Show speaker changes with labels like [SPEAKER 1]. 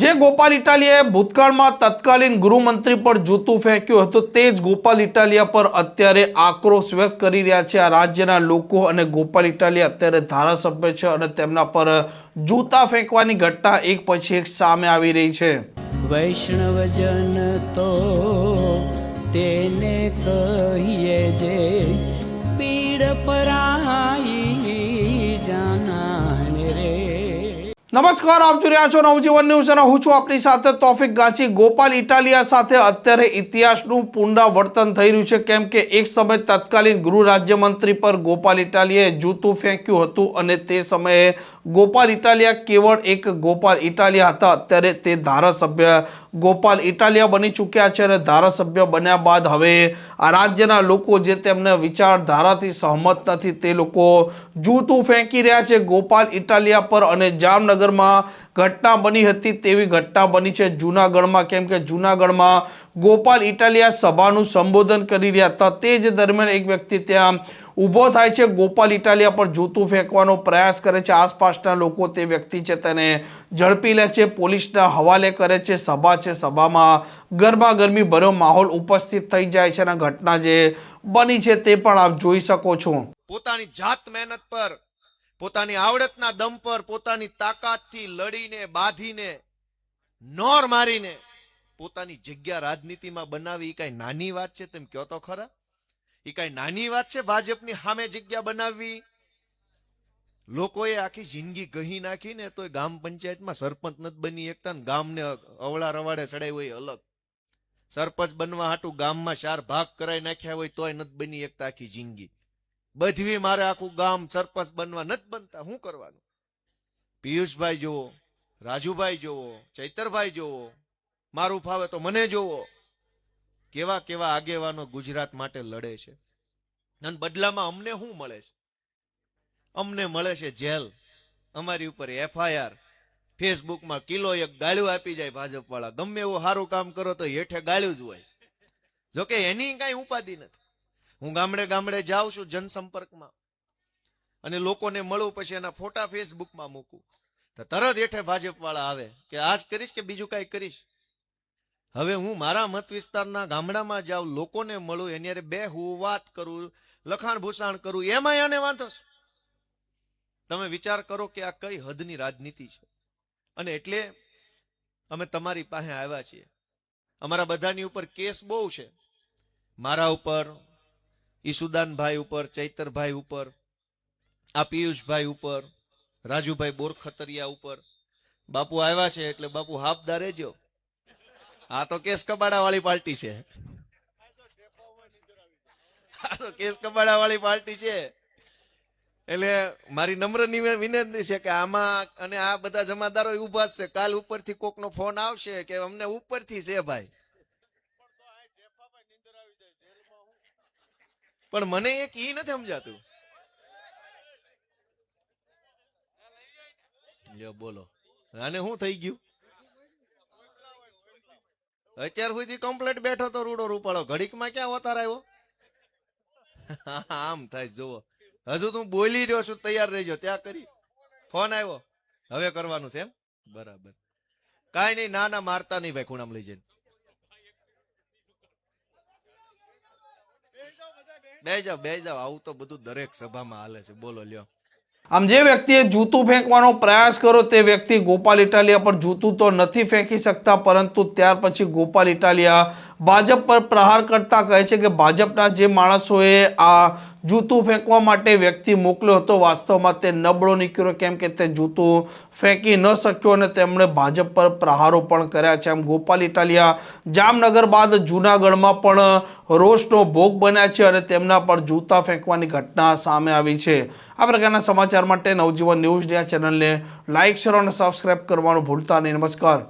[SPEAKER 1] જે ગોપાલ ઇટાલિયાએ ભૂતકાળમાં તત્કાલીન ગૃહમંત્રી પર જૂતું ફેંક્યું હતું તે જ ગોપાલ ઇટાલિયા પર અત્યારે આક્રોશ વ્યક્ત કરી રહ્યા છે આ રાજ્યના લોકો અને ગોપાલ ઇટાલિયા અત્યારે ધારાસભ્ય છે અને તેમના પર જૂતા ફેંકવાની ઘટના એક પછી એક સામે આવી રહી છે।
[SPEAKER 2] વૈષ્ણવજન તો તેને કહીએ જે પીડ પરાઈ જાનાને રે।
[SPEAKER 1] નમસ્કાર, આપ જોઈ રહ્યા છો નવજીવન ન્યૂઝ અને હું છું આપની સાથે તોફિક ગાંચી। ગોપાલ ઇટાલિયા સાથે અત્યારે ઇતિહાસનું પુનરાવર્તન થઈ રહ્યું છે, કેમ કે એક સમય તત્કાલીન ગૃહ રાજ્યમંત્રી પર ગોપાલ ઇટાલિયાએ જૂતું ફેંક્યું હતું અને તે સમયે ગોપાલ ઇટાલિયા કેવળ એક ગોપાલ ઇટાલિયા હતા। અત્યારે તે ધારાસભ્ય ગોપાલ ઇટાલિયા બની ચૂક્યા છે અને ધારાસભ્ય બન્યા બાદ હવે આ રાજ્યના લોકો જે તેમને વિચારધારાથી સહમત નથી તે લોકો જૂતું ફેંકી રહ્યા છે ગોપાલ ઇટાલિયા પર। અને જામનગરમાં ઘટના બની હતી તેવી ઘટના બની છે જૂનાગઢમાં, કેમ કે જૂનાગઢમાં ગોપાલ ઇટાલિયા સભાનું સંબોધન કરી રહ્યા હતા તે જ દરમિયાન એક વ્યક્તિ ત્યાં ઊભો થાય છે, ગોપાલ ઇટાલિયા પર જૂતું ફેંકવાનો પ્રયાસ કરે છે। આસપાસના લોકો તે વ્યક્તિ છે તેને ઝડપી લે છે, પોલીસના હવાલે કરે છે। સભા છે, સભામાં ગરમા ગરમી ભર્યો માહોલ ઉપસ્થિત થઈ જાય છે અને ઘટના જે બની છે તે પણ આપ જોઈ શકો છો।
[SPEAKER 3] પોતાની જાત મહેનત પર, પોતાની આવડતના દમ પર, પોતાની તાકાતથી લડીને બાંધીને નોર મારીને પોતાની જગ્યા રાજનીતિમાં બનાવી કઈ નાની વાત છે? તેમ કહો તો ખરા, એ કઈ નાની વાત છે ભાજપની સામે જગ્યા બનાવવી? લોકોએ આખી જિંદગી ગહી નાખીને તોય ગામ પંચાયતમાં સરપંચ નથી બની એકતા ને ગામને અવળા રવાડે ચડાવ્યો હોય અલગ, સરપંચ બનવા હાટું ગામમાં 4 ભાગ કરાઈ નાખ્યા હોય તોય નથી બની એકતા આખી જિંદગી। બધવી મારે આખું ગામ સરપંચ બનવા નથી બનતા, શું કરવાનું? પિયુષભાઈ જોવો, રાજુભાઈ જોવો, ચૈતરભાઈ જોવો, મારું ફાવે તો મને જોવો, કેવા કેવા આગેવાનો ગુજરાત માટે લડે છે અને બદલામાં અમને શું મળે છે? અમને મળે છે જેલ, અમારી ઉપર FIR, ફેસબુકમાં કિલો એક ગાળ્યું આપી જાય ભાજપ વાળા। ગમે એવું સારું કામ કરો તો હેઠે ગાળ્યું જ હોય, જોકે એની કઈ ઉપાધિ નથી। હું ગામડે ગામડે જાઉં છું જનસંપર્કમાં અને લોકોને મળું, પછી એના ફોટા ફેસબુકમાં મૂકું તો તરત હેઠે ભાજપ વાળા આવે કે આજ કરીશ કે બીજું કઈ કરીશ। હવે હું મારા મત વિસ્તારના ગામડામાં જાઉં, લોકોને મળું, એની હારે બેહું, વાત કરું, લખાણ ભૂષણ કરું, એમાં આને વાંધો છે? તમે વિચાર કરો કે આ કઈ હદની રાજનીતિ છે। અને એટલે અમે તમારી પાસે આવ્યા છીએ। અમારા બધાની ઉપર કેસ બહુ છે, મારા ઉપર, ઈસુદાનભાઈ ઉપર, ચૈતરભાઈ ઉપર, આ પિયુષભાઈ ઉપર, રાજુભાઈ બોરખતરિયા ઉપર। બાપુ આવ્યા છે એટલે બાપુ હાફદાર રહેજો, આ તો કેસ કબાડા વાળી પાર્ટી છે, આ તો કેસ કબાડા વાળી પાર્ટી છે। એટલે મારી નમ્ર વિનંતી છે કે આમાં, અને આ બધા જમાદારો ઉભા છે, કાલ ઉપરથી કોકનો ફોન આવશે કે અમને ઉપરથી છે ભાઈ, પણ મને એક ઈ નથી સમજાતું। બોલો આને શું થઈ ગયું? અત્યાર સુધી કમ્પ્લેટ બેઠો તો રૂડો રૂપાળો, ઘડીકમાં ક્યાં અવતાર આવ્યો? આમ થાય જોવો, હજુ તું બોલી રહ્યો છું, તૈયાર રહેજો, ત્યાં કરી ફોન આવ્યો, હવે કરવાનું છે એમ? બરાબર, કાઈ નહીં, ના ના મારતા નહીં ભાઈ, ખૂણામાં લઈ જઈને બે જાવ, આવું તો બધું દરેક સભામાં હાલે છે। બોલો લ્યો।
[SPEAKER 1] આમ જે વ્યક્તિએ જૂતું ફેંકવાનો પ્રયાસ કર્યો તે વ્યક્તિ ગોપાલ ઇટાલિયા પર જૂતું તો નથી ફેંકી શકતા, પરંતુ ત્યાર પછી ગોપાલ ઇટાલિયા ભાજપ પર પ્રહાર કરતા કહે છે કે ભાજપના જે માણસોએ આ જૂતું ફેંકવા માટે વ્યક્તિ મોકલ્યો હતો વાસ્તવમાં તે નબળો નીકળ્યો, કેમ કે તે જૂતું ફેંકી ન શક્યો અને તેમણે ભાજપ પર પ્રહારો પણ કર્યા છે। આમ ગોપાલ ઇટાલિયા જામનગર બાદ જૂનાગઢમાં પણ રોષનો ભોગ બન્યા છે અને તેમના પર જૂતા ફેંકવાની ઘટના સામે આવી છે। આ પ્રકારના સમાચાર માટે નવજીવન ન્યૂઝ ચેનલને લાઇક, શેર અને સબસ્ક્રાઇબ કરવાનું ભૂલતા નહીં। નમસ્કાર।